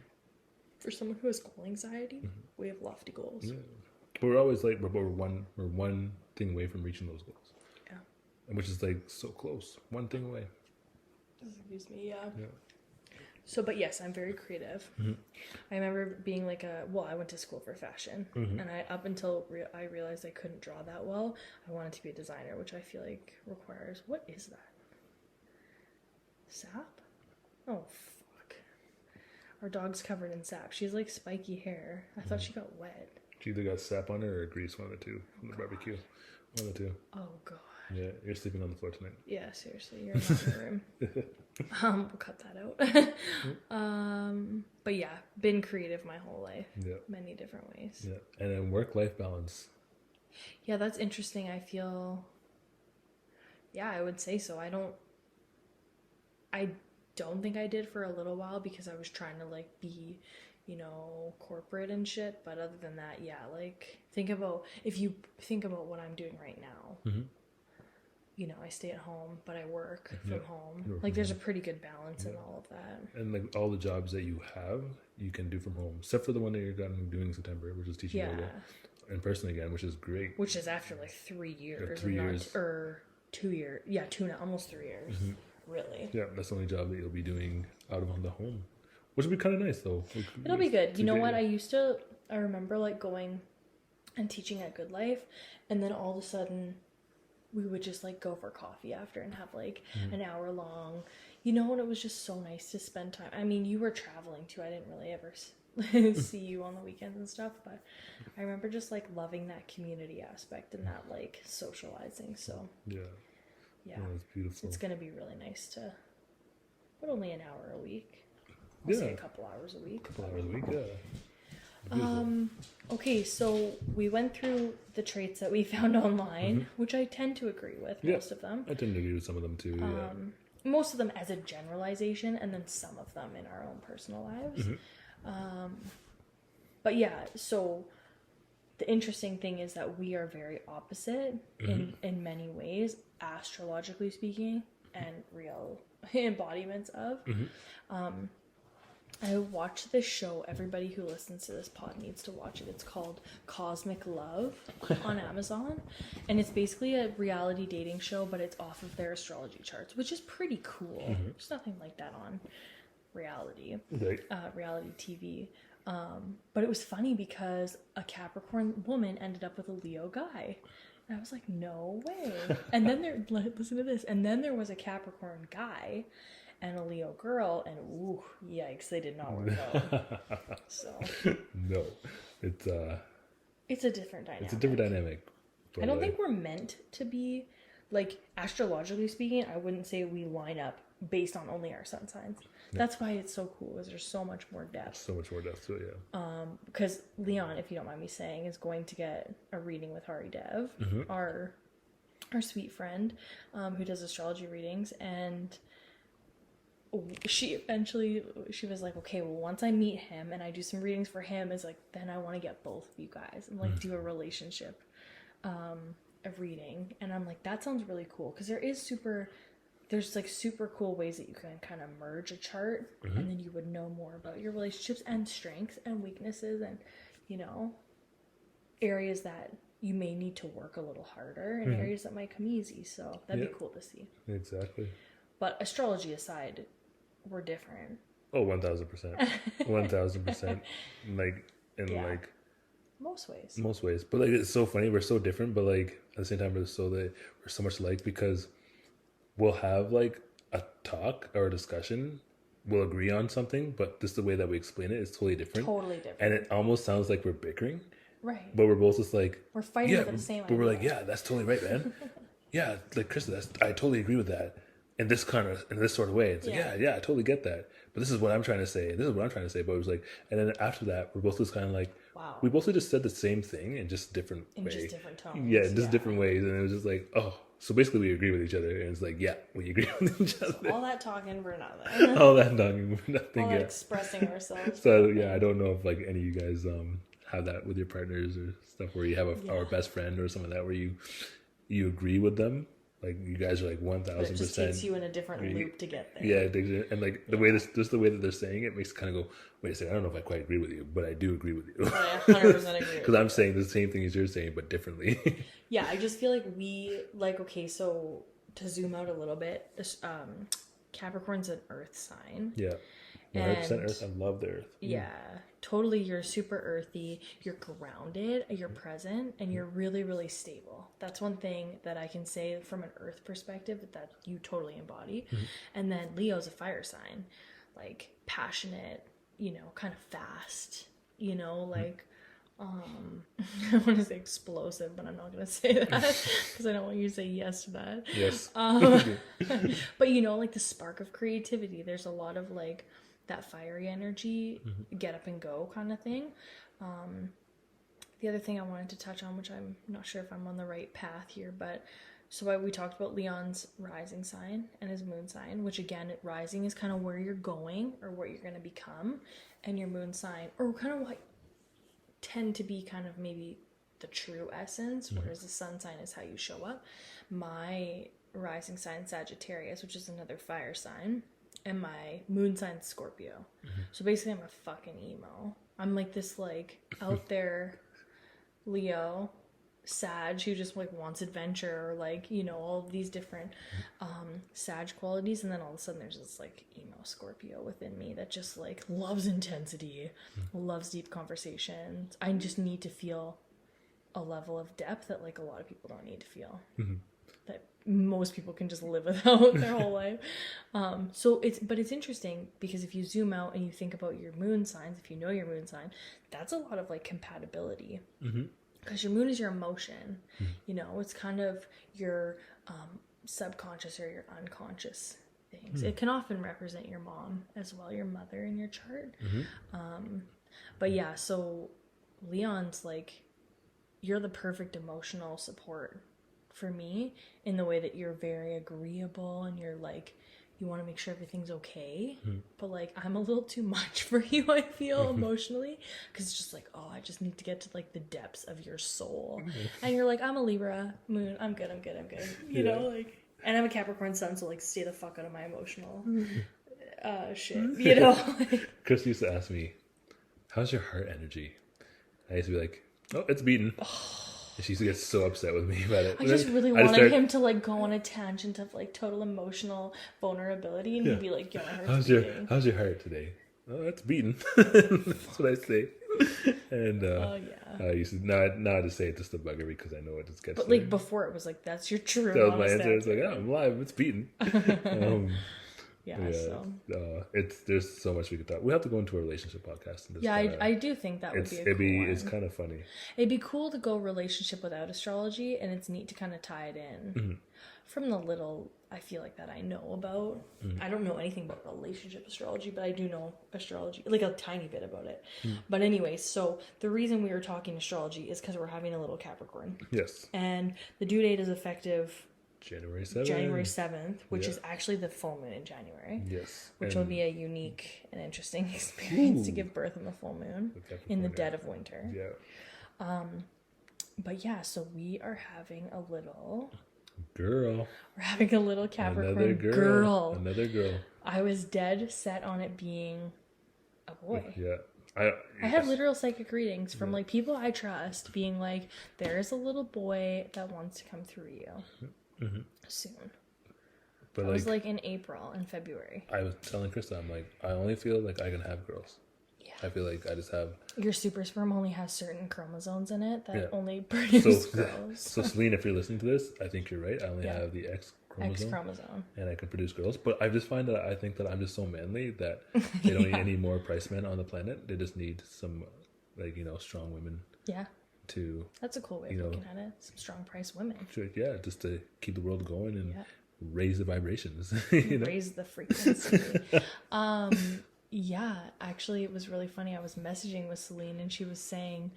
For someone who has goal anxiety, we have lofty goals. Yeah. But we're always like we're one thing away from reaching those goals. Yeah. And which is like so close. One thing away. Excuse me, yeah. So, but yes, I'm very creative. Mm-hmm. I remember being like I went to school for fashion, and up until I realized I couldn't draw that well, I wanted to be a designer, which I feel like requires, what is that? Sap? Oh, fuck. Our dog's covered in sap. She has like spiky hair. I thought she got wet. She either got sap on her or grease, one of the two, from the barbecue. One of the two. Oh, God. Yeah, you're sleeping on the floor tonight. Yeah, seriously, you're not in the room. We'll cut that out. But yeah, been creative my whole life. Yeah. Many different ways. Yeah. And then work-life balance. Yeah, that's interesting. I feel, I would say so. I don't think I did for a little while because I was trying to like be, you know, corporate and shit. But other than that, like if you think about what I'm doing right now, you know, I stay at home, but I work from home. Like there's a pretty good balance in all of that. And like all the jobs that you have, you can do from home, except for the one that you're going to be doing in September, which is teaching yoga in person again, which is great. Which is after like 3 years. 3 years. Or 2 years. Yeah, almost 3 years. Really. Yeah, that's the only job that you'll be doing out of the home. Which would be kind of nice though. It'll be good. You know what? I remember like going and teaching at Good Life, and then all of a sudden we would just like go for coffee after and have like an hour long, you know, and it was just so nice to spend time. I mean, you were traveling too. I didn't really ever see you on the weekends and stuff, but I remember just like loving that community aspect and that like socializing. So yeah, it's beautiful. It's gonna be really nice to, but only an hour a week. I'll say a couple hours a week. Yeah. Okay, so we went through the traits that we found online, which I tend to agree with most of them. I tend to agree with some of them too. Most of them as a generalization, and then some of them in our own personal lives. But yeah, so the interesting thing is that we are very opposite in many ways, astrologically speaking, and real embodiments of. I watched this show. Everybody who listens to this pod needs to watch it. It's called Cosmic Love on Amazon. And it's basically a reality dating show, but it's off of their astrology charts, which is pretty cool. There's nothing like that on reality TV. But it was funny because a Capricorn woman ended up with a Leo guy. And I was like, no way. And then listen to this. And then there was a Capricorn guy and a Leo girl, and ooh, yikes, they did not work out. So no, it's a different dynamic. It's a different dynamic. I don't think we're meant to be, like, astrologically speaking, I wouldn't say we line up based on only our sun signs. Yeah. That's why it's so cool, because there's so much more depth. So much more depth to it, yeah. Because Leon, if you don't mind me saying, is going to get a reading with Hari Dev, our our sweet friend, who does astrology readings, and she was like, okay, well, once I meet him and I do some readings for him, is like, then I want to get both of you guys and like do a relationship a reading. And I'm like, that sounds really cool, because there's like super cool ways that you can kind of merge a chart, and then you would know more about your relationships and strengths and weaknesses, and areas that you may need to work a little harder, and areas that might come easy. So that'd be cool to see. Exactly. But astrology aside, we're different. Oh, 1000%. 1000%. Like, in like most ways. But like, it's so funny. We're so different, but like at the same time, we're so much alike, because we'll have like a talk or a discussion. We'll agree on something, but just the way that we explain it is totally different. And it almost sounds like we're bickering. Right. But we're both just like, we're fighting over the same idea. But we're like, yeah, that's totally right, man. Yeah, like, Krista, I totally agree with that. In this sort of way. It's like, yeah, I totally get that. But this is what I'm trying to say. But it was like, and then after that, we're both just kind of like, wow. We both just said the same thing in just different ways. In just different tones. Yeah, in just different ways. And it was just like, oh, so basically we agree with each other. And it's like, yeah, we agree with each other. So all that talking for nothing. All that talking for nothing. All that expressing ourselves. So yeah, I don't know if like any of you guys have that with your partners or stuff, where you have our best friend or something like that, where you agree with them. Like, you guys are like 1000%. It just takes you in a different loop to get there. Yeah, and like the way that they're saying it makes it kind of go, wait a second, I don't know if I quite agree with you, but I do agree with you. I 100% agree. Because I'm saying the same thing as you're saying, but differently. Yeah, I just feel like okay, so to zoom out a little bit, this Capricorn's an earth sign. Yeah. 100% earth. I love the earth. Yeah, totally. You're super earthy. You're grounded. You're present, and you're really, really stable. That's one thing that I can say from an earth perspective that you totally embody. And then Leo's a fire sign, like passionate, kind of fast, like I want to say explosive, but I'm not going to say that because I don't want you to say yes to that. Yes. But like the spark of creativity. There's a lot of like that fiery energy, get up and go kind of thing. The other thing I wanted to touch on, which I'm not sure if I'm on the right path here, but so we talked about Leon's rising sign and his moon sign, which again, rising is kind of where you're going or what you're going to become, and your moon sign, or kind of what tend to be kind of maybe the true essence, whereas the sun sign is how you show up. My rising sign Sagittarius, which is another fire sign, and my moon sign Scorpio. So basically I'm a fucking emo. I'm like this like out there Leo, Sag, who just like wants adventure, or like, all of these different Sag qualities, and then all of a sudden there's this like emo Scorpio within me that just like loves intensity, loves deep conversations. I just need to feel a level of depth that like a lot of people don't need to feel. That most people can just live without their whole life. So it's interesting, because if you zoom out and you think about your moon signs, if you know your moon sign, that's a lot of like compatibility. Because your moon is your emotion. It's kind of your subconscious or your unconscious things. It can often represent your mom as well, your mother in your chart. But yeah, so Leon's like, you're the perfect emotional support for me, in the way that you're very agreeable and you're like, you want to make sure everything's okay, but like I'm a little too much for you, I feel, emotionally, because it's just like, oh, I just need to get to like the depths of your soul. And you're like, I'm a Libra moon, I'm good, you know, like, and I'm a Capricorn sun, so like stay the fuck out of my emotional shit, Chris used to ask me, how's your heart energy? I used to be like, oh, it's beating. And she used to get so upset with me about it. I just really wanted him to like go on a tangent of like total emotional vulnerability, and he'd be like, "Yo, my heart's beating." How's your heart today? Oh, it's beating. That's what I say. And I used to now I just say it just to bugger, because I know it just gets. But like before, it was like, that's your true. That was my answer. It's like, oh, I'm live. It's beating. Yeah. So there's so much we could talk. We have to go into a relationship podcast. And I do think that would be a cool one. It's kind of funny. It'd be cool to go relationship without astrology, and it's neat to kind of tie it in from the little I feel like that I know about. I don't know anything about relationship astrology, but I do know astrology, like a tiny bit about it. But anyway, so the reason we were talking astrology is because we're having a little Capricorn. Yes. And the due date is effective January 7th. January 7th, which is actually the full moon in January. Yes. Which will be a unique and interesting experience to give birth on the full moon in the dead of winter. Yeah. But yeah, so we are having a little... Girl. We're having a little Capricorn Another girl. I was dead set on it being a boy. Yeah. I had literal psychic readings from like people I trust being like, there's a little boy that wants to come through you soon. But it was like in April and February. I was telling Krista, I'm like, I only feel like I can have girls. Yeah. I feel like I just have... Your super sperm only has certain chromosomes in it that only produce girls. So Celine, if you're listening to this, I think you're right. I only have the X chromosome. And I can produce girls. But I just find that I think that I'm just so manly that they don't need any more price men on the planet. They just need some, like, strong women. Yeah. That's a cool way of looking at it. Some strong price women. Yeah, just to keep the world going and raise the vibrations. Raise the frequency. Yeah, actually, it was really funny. I was messaging with Celine, and she was saying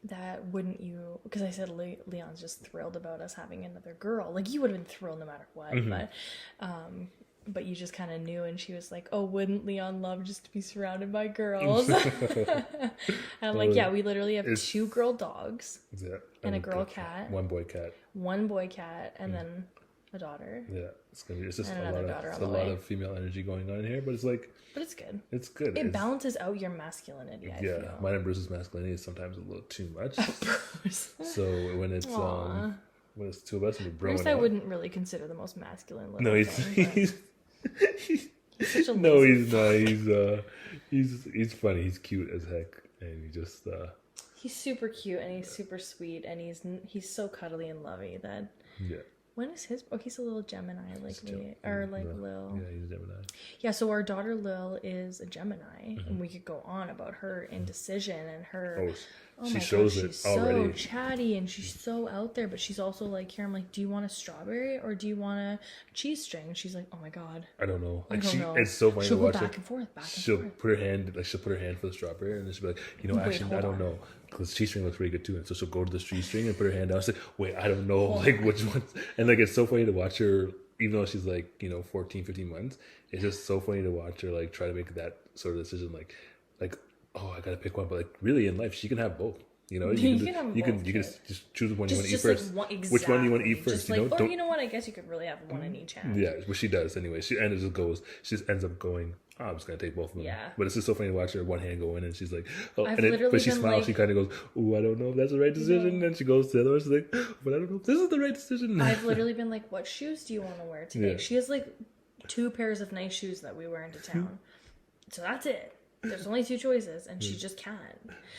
that wouldn't you... Because I said Leon's just thrilled about us having another girl. Like, you would have been thrilled no matter what, but you just kind of knew, and she was like, oh, wouldn't Leon love just to be surrounded by girls? And I'm like, yeah, we literally have 2 girl dogs and a girl cat. One boy cat. And then a daughter. Yeah, it's just a lot of female energy going on here, but it's good. It's good. It balances out your masculinity. I feel. Mine and Bruce's masculinity is sometimes a little too much. So when it's two of us and we're growing Bruce, up, I wouldn't really consider the most masculine. No, he's such a no, he's not. He's funny. He's cute as heck, and he just. He's super cute and he's super sweet and he's so cuddly and lovey that. Yeah. When is his... Oh, he's a little Gemini, like me. Or like Lil. Yeah, he's a Gemini. Yeah, so our daughter Lil is a Gemini. And we could go on about her indecision and her... Oh she shows it already. She's so chatty and she's so out there. But she's also like, here, I'm like, do you want a strawberry or do you want a cheese string? And she's like, oh my God. I don't know. Like, it's so funny to watch. She'll go back and forth, She'll put her hand for the strawberry and then she'll be like, actually, I don't know. Because cheese string looks pretty good too. And so she'll go to the cheese string and put her hand out. She's like, wait, I don't know. Like, which one? And like, it's so funny to watch her, even though she's like, 14, 15 months. It's just so funny to watch her like try to make that sort of decision. Like, oh, I gotta pick one. But like, really in life, she can have both. You can just choose one you want to eat first. Which one do you want to eat first? Or you know what? I guess you could really have one in each hand. Yeah, but she does anyway. She ends up going. Oh, I'm just gonna take both of them. Yeah. But it's just so funny to watch her one hand go in and she's like, oh, but she smiles. Like, she kind of goes, oh, I don't know if that's the right decision. And she goes to the other one. She's like, but I don't know if this is the right decision. I've literally been like, what shoes do you want to wear today? Yeah. She has like 2 pairs of nice shoes that we wear into town. So that's it. There's only 2 choices, and she just can't.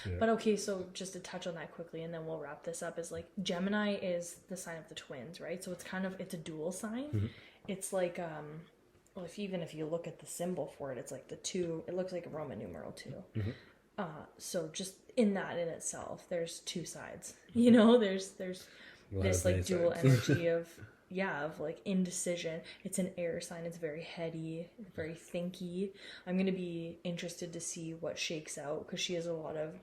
Yeah. But okay, so just to touch on that quickly, and then we'll wrap this up, is like Gemini is the sign of the twins, right? So it's a dual sign. It's like, well, if you look at the symbol for it, it's like the 2, it looks like a Roman numeral 2. So just in that in itself, there's 2 sides. There's this like dual energy of like indecision. It's an air sign. It's very heady, very thinky. I'm going to be interested to see what shakes out because she has a lot of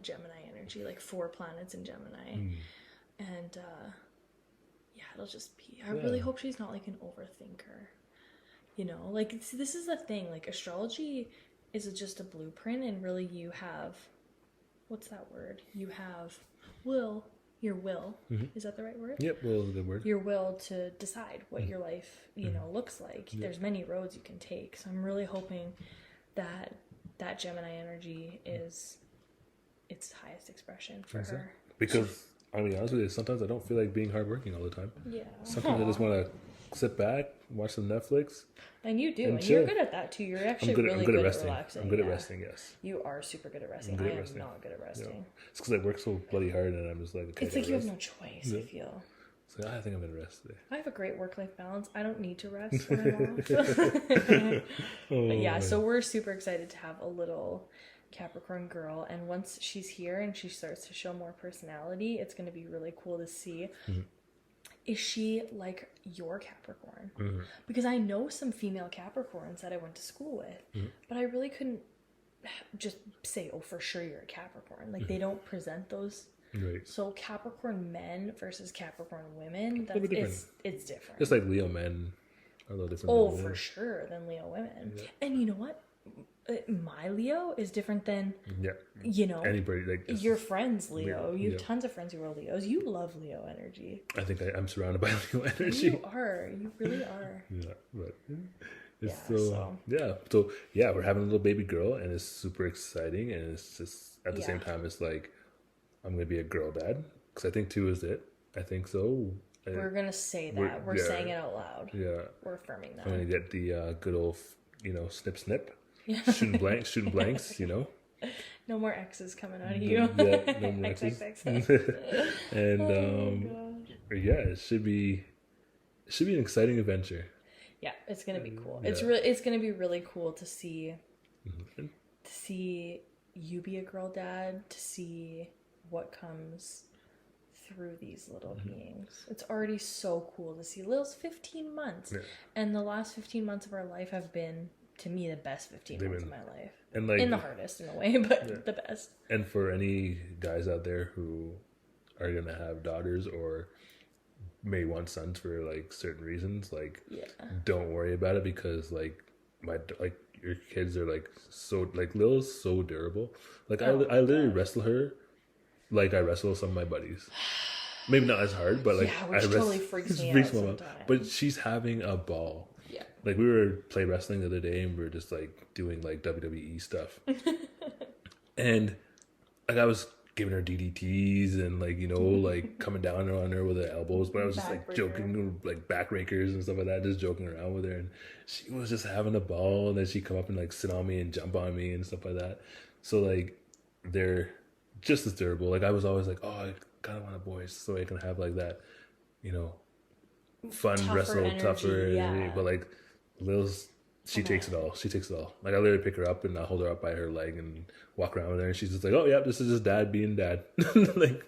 Gemini energy, like 4 planets in Gemini. And it'll just be, I really hope she's not like an overthinker. Like this is the thing, like astrology is just a blueprint and really you have, what's that word? You have your will. Is that the right word? Yep, will is a good word. Your will to decide what your life, looks like. There's many roads you can take. So I'm really hoping that Gemini energy is its highest expression for her. Because, I'll be honest with you, sometimes I don't feel like being hardworking all the time. Yeah. Sometimes I just want to sit back, watch some Netflix. And you do. And you're good at that too. You're actually really good at relaxing. I'm good at resting, yes. You are super good at resting. I am not good at resting. Yeah. It's because I work so bloody hard and I'm just like, okay. It's like you have no choice, I feel. So I think I'm gonna rest today. I have a great work-life balance. I don't need to rest when I'm off. But yeah, so we're super excited to have a little Capricorn girl, and once she's here and she starts to show more personality, it's going to be really cool to see. Is she like your Capricorn? Because I know some female Capricorns that I went to school with, but I really couldn't just say, oh, for sure you're a Capricorn. Like they don't present those. Right. So Capricorn men versus Capricorn women, it's different. Just like Leo men are a little different. Oh, for sure, than Leo women. Yeah. And you know what? My Leo is different than, you know, anybody. Like your friends Leo. You have tons of friends who are Leos. You love Leo energy. I think I'm surrounded by Leo energy. You are. You really are. Yeah, but so we're having a little baby girl, and it's super exciting, and it's just at the same time, it's like I'm gonna be a girl dad because I think 2 is it. I think so. We're gonna say that. We're saying it out loud. Yeah, we're affirming that. I'm gonna get the good old, snip. Yeah. shooting blanks, you know. No more X's coming out of you. Yeah, no more X's. And it should be an exciting adventure. Yeah, it's gonna be cool. Yeah. It's gonna be really cool to see you be a girl dad, to see what comes through these little beings. It's already so cool to see. Lil's 15 months, and the last 15 months of our life have been, to me, the best 15 months of my life. And like, in the hardest in a way, but the best. And for any guys out there who are gonna have daughters or may want sons for like certain reasons, like don't worry about it, because like your kids are like so, like Lil's so durable. Like I literally wrestle her like I wrestle some of my buddies. Maybe not as hard, but like which totally freaks me out sometimes. But she's having a ball. Yeah. Like we were play wrestling the other day, and we were just like doing like WWE stuff. And like I was giving her DDTs and like, like coming down on her with the elbows, but I was just like joking, like backbreakers and stuff like that, just joking around with her, and she was just having a ball. And then she'd come up and like sit on me and jump on me and stuff like that. So like they're just as durable. Like I was always like, oh, I kind of want a boy so I can have like that, fun wrestle, tougher. But like Lil's, she takes it all. She takes it all. Like I literally pick her up and I hold her up by her leg and walk around with her, and she's just like, "Oh yeah, this is just dad being dad." Like,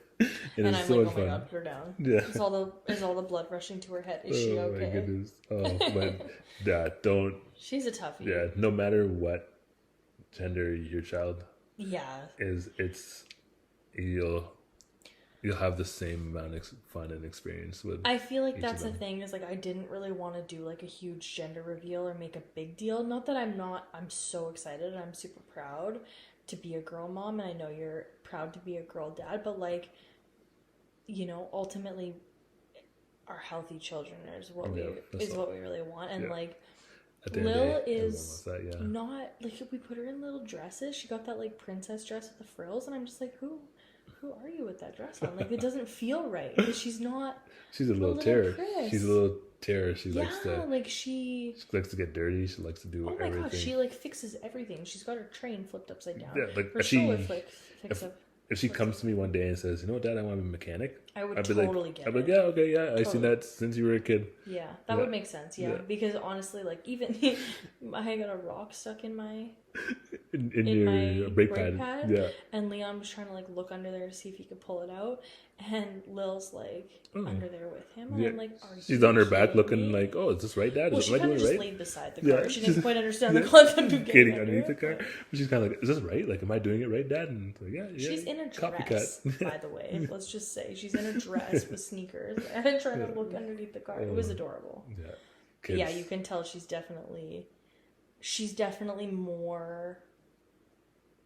and I'm so like, "Oh my god, put her down." Yeah. Is all the blood rushing to her head? Is she okay? Oh my goodness. Oh, but don't. She's a toughie. Yeah. No matter what gender your child is, you'll have the same amount of fun and experience with. I feel like that's the thing, is like I didn't really want to do like a huge gender reveal or make a big deal. Not that I'm so excited and I'm super proud to be a girl mom, and I know you're proud to be a girl dad, but like, ultimately our healthy children is what we really want. And like Lil is not like, if we put her in little dresses, she got that like princess dress with the frills, and I'm just like, who are you with that dress on? Like, it doesn't feel right, because she's a little terror. Chris. She's a little terror. She likes to get dirty. She likes to do everything. Oh my god, she like fixes everything. She's got her train flipped upside down. Yeah, like her stroller flips up. If she comes to me one day and says, "You know what, Dad, I want to be a mechanic," I'd be like, yeah, okay, yeah, I've seen that since you were a kid. Yeah, that would make sense. Yeah, because honestly, like, even I got a rock stuck in my in my brake pad. Yeah, and Leon was trying to like look under there to see if he could pull it out, and Lil's like under there with him. And I'm like, she's on her back looking like, "Oh, is this right, Dad? She kind of just laid beside the car. She didn't quite understand the concept of getting underneath the car. But she's kind of like, "Is this right? Like, am I doing it right, Dad?" And it's like, yeah. She's in a dress, by the way. Let's just say she's in a dress with sneakers and trying to look underneath the car. It was adorable. Yeah, kids. Yeah, you can tell she's definitely more.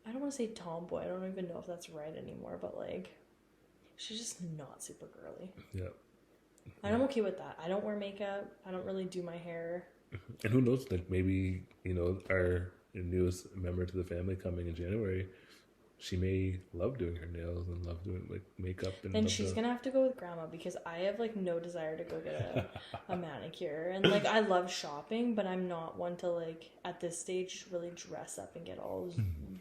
I don't want to say tomboy. I don't even know if that's right anymore, but like, she's just not super girly. Yeah. And I'm okay with that. I don't wear makeup. I don't really do my hair. And who knows? Like, maybe, our newest member to the family coming in January, she may love doing her nails and love doing like makeup. And she's gonna have to go with Grandma, because I have like no desire to go get a manicure. And like, I love shopping, but I'm not one to like at this stage really dress up and get all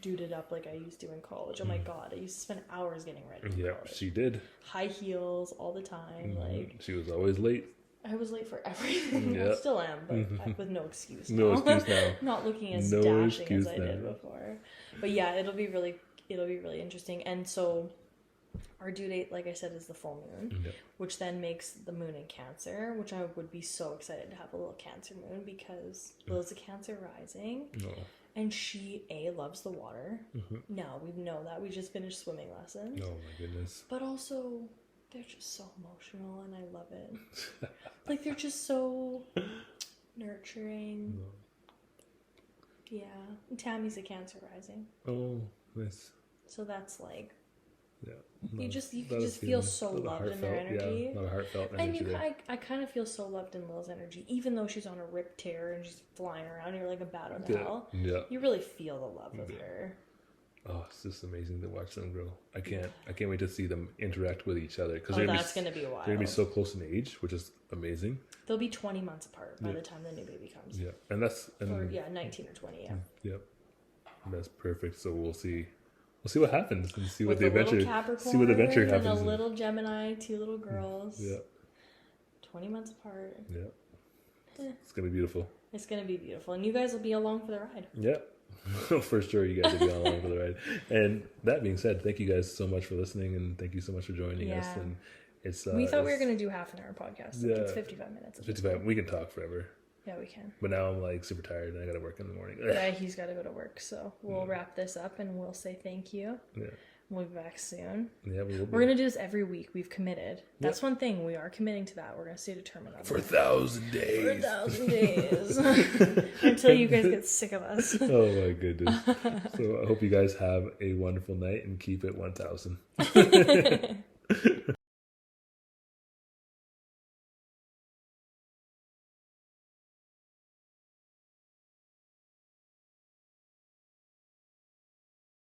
duded up like I used to in college. Oh my god, I used to spend hours getting ready. Yeah, she did. High heels all the time. Like she was always late. I was late for everything. I still am, but with no excuse now. No excuse now. Not looking as dashing as I did before. But yeah, it'll be really interesting. And so our due date, like I said, is the full moon, which then makes the moon in Cancer, which I would be so excited to have a little Cancer moon because Lil's a Cancer rising. And she, loves the water. Now, we know that. We just finished swimming lessons. Oh, my goodness. But also, they're just so emotional, and I love it. Like, they're just so nurturing. Yeah. And Tammy's a Cancer rising. Oh, nice. So that's like... Yeah. You can just feel so loved in their energy. Yeah, a lot of heartfelt energy. And I kind of feel so loved in Lil's energy, even though she's on a rip tear and she's flying around. You're like a bat out of hell. Yeah. You really feel the love of her. Oh, it's just amazing to watch them grow. I can't wait to see them interact with each other because that's gonna be wild. They're gonna be so close in age, which is amazing. They'll be 20 months apart by the time the new baby comes. Yeah, 19 or 20. Yeah. Yep. That's perfect. So we'll see what happens and see with what the adventure. Capricorn see what adventure happens. And a little Gemini, 2 little girls. Yeah. 20 months apart. Yeah. It's gonna be beautiful. It's gonna be beautiful, and you guys will be along for the ride. Yeah. For sure, you guys will be along for the ride. And that being said, thank you guys so much for listening, and thank you so much for joining us. And it's we thought we were gonna do half an hour podcast. Like it's 55 minutes. 55. We can talk forever. Yeah, we can. But now I'm like super tired and I gotta work in the morning. Yeah, he's gotta go to work. So we'll wrap this up and we'll say thank you. Yeah. We'll be back soon. Yeah, we will be. We're gonna do this every week. We've committed. That's one thing. We are committing to that. We're gonna stay determined on for 1,000 days. For 1,000 days. Until you guys get sick of us. Oh my goodness. So I hope you guys have a wonderful night and keep it 1,000.